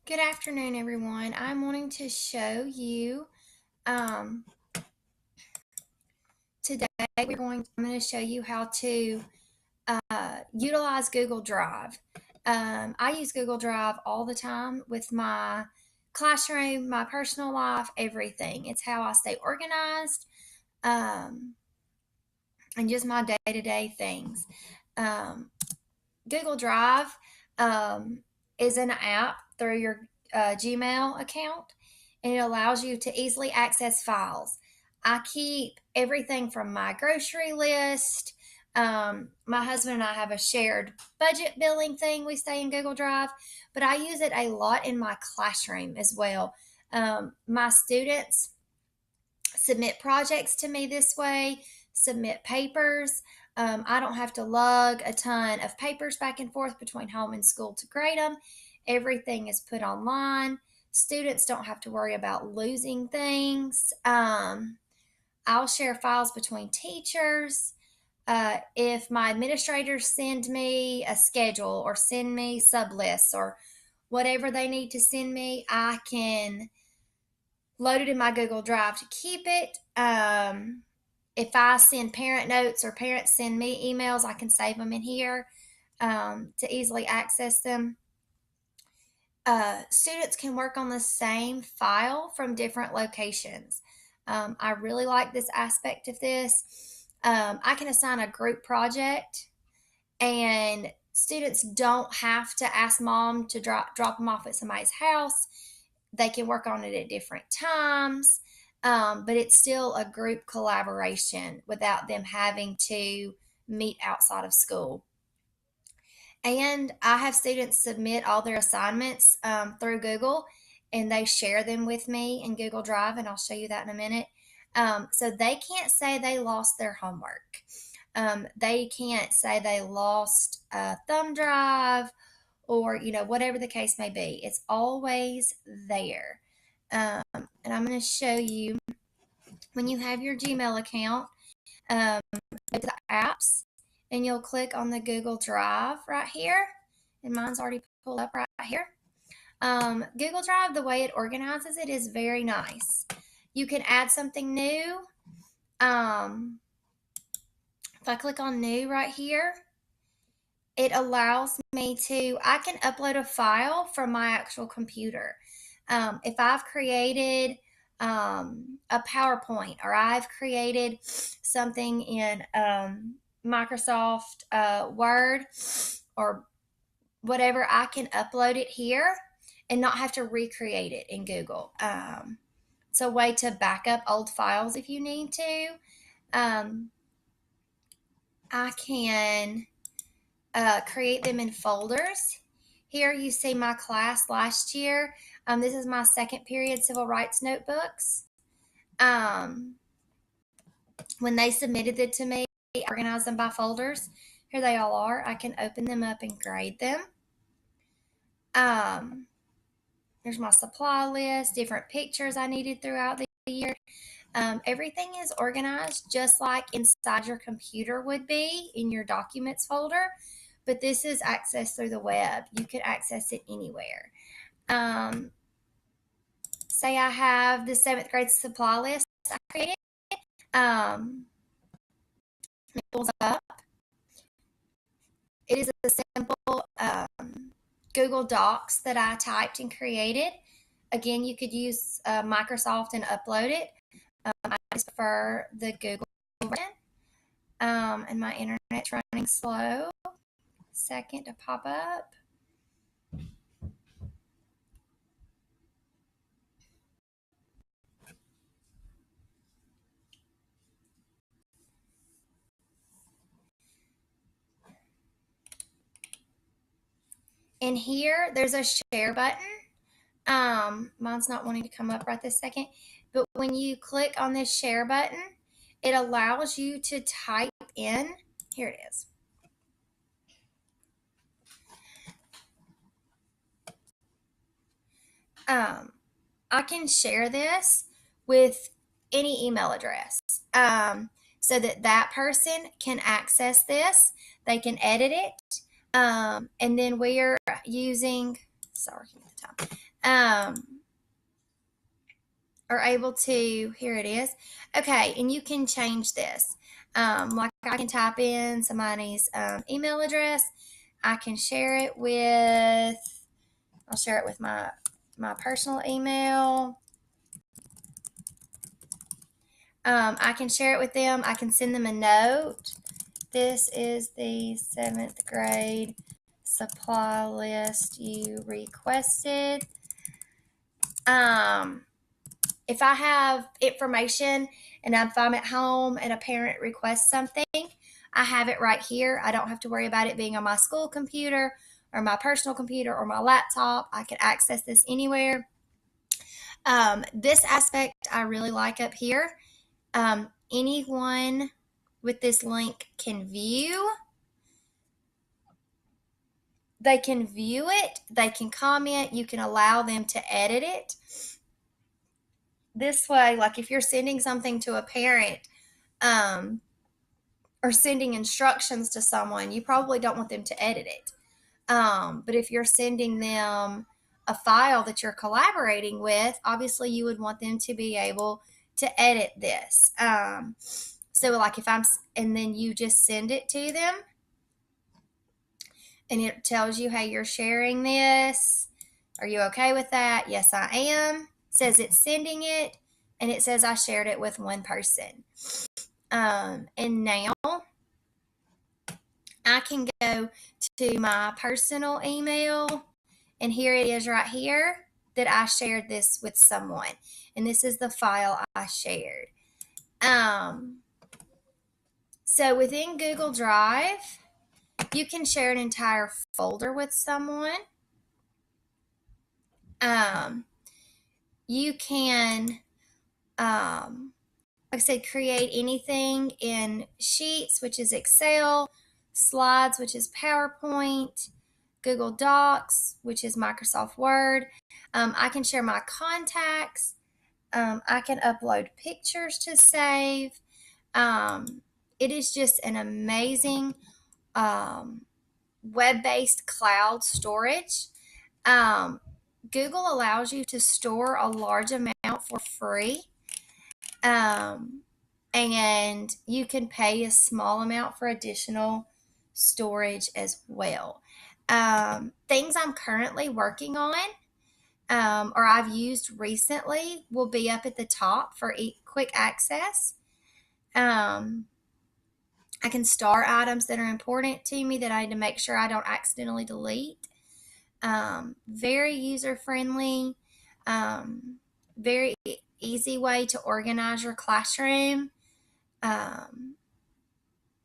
Good afternoon, everyone. I'm wanting to show you um, today. I'm going to show you how to utilize Google Drive. I use Google Drive all the time with my classroom, my personal life, everything. It's how I stay organized um, and just my day-to-day things. Um, Google Drive um, is an app through your Gmail account, and it allows you to easily access files. I keep everything from my grocery list. My husband and I have a shared budget billing thing we stay in Google Drive, but I use it a lot in my classroom as well. My students submit projects to me this way, submit papers. I don't have to lug a ton of papers back and forth between home and school to grade them. Everything is put online. Students don't have to worry about losing things. I'll share files between teachers. If my administrators send me a schedule or send me sub lists or whatever they need to send me, I can loaded in my Google Drive to keep it. If I send parent notes or parents send me emails, I can save them in here to easily access them. Students can work on the same file from different locations. I really like this aspect of this. I can assign a group project, and students don't have to ask mom to drop them off at somebody's house. They can work on it at different times, but it's still a group collaboration without them having to meet outside of school. And I have students submit all their assignments through Google, and they share them with me in Google Drive, and I'll show you that in a minute. So they can't say they lost their homework. They can't say they lost a thumb drive or whatever the case may be. It's always there. And I'm going to show you when you have your Gmail account, go to the apps, and you'll click on the Google Drive right here. And mine's already pulled up right here. Google Drive, the way it organizes it is very nice. You can add something new. If I click on new right here, it allows me I can upload a file from my actual computer. If I've created a PowerPoint or I've created something in Microsoft Word or whatever, I can upload it here and not have to recreate it in Google. It's a way to back up old files if you need to. I can create them in folders. Here you see my class last year. This is my second period civil rights notebooks. When they submitted it to me, I organized them by folders. Here they all are. I can open them up and grade them. There's my supply list, different pictures I needed throughout the year. Everything is organized just like inside your computer would be in your documents folder, but this is accessed through the web. You could access it anywhere. Say I have the 7th grade supply list I created. It pulls up. It is a simple Google Docs that I typed and created. Again, you could use Microsoft and upload it. I just prefer the Google version. And my internet's running slow. Second to pop up. And here, there's a share button. Mine's not wanting to come up right this second. But when you click on this share button, it allows you to type in. Here it is. I can share this with any email address so that person can access this. They can edit it. And then we're using sorry at the time, are able to, here it is. Okay, and you can change this. Like I can type in somebody's email address. I can share it with, I'll share it with my personal email. I can share it with them. I can send them a note. This is the 7th grade supply list you requested. If I have information and if I'm at home and a parent requests something, I have it right here. I don't have to worry about it being on my school computer or my personal computer or my laptop. I can access this anywhere. This aspect I really like up here. Anyone with this link can view. They can view it. They can comment. You can allow them to edit it. This way, like if you're sending something to a parent or sending instructions to someone, you probably don't want them to edit it. But if you're sending them a file that you're collaborating with, obviously you would want them to be able to edit this. So like if and then you just send it to them and it tells you, hey, you're sharing this. Are you okay with that? Yes, I am. It says it's sending it, and it says I shared it with one person. And now I can go to my personal email, and here it is right here that I shared this with someone. And this is the file I shared. So within Google Drive, you can share an entire folder with someone. You can, like I said, create anything in Sheets, which is Excel, Slides, which is PowerPoint, Google Docs, which is Microsoft Word. I can share my contacts. I can upload pictures to save. It is just an amazing web-based cloud storage. Google allows you to store a large amount for free. And you can pay a small amount for additional storage as well. Things I'm currently working on or I've used recently will be up at the top for quick access. I can star items that are important to me that I need to make sure I don't accidentally delete. Very user-friendly, very easy way to organize your classroom.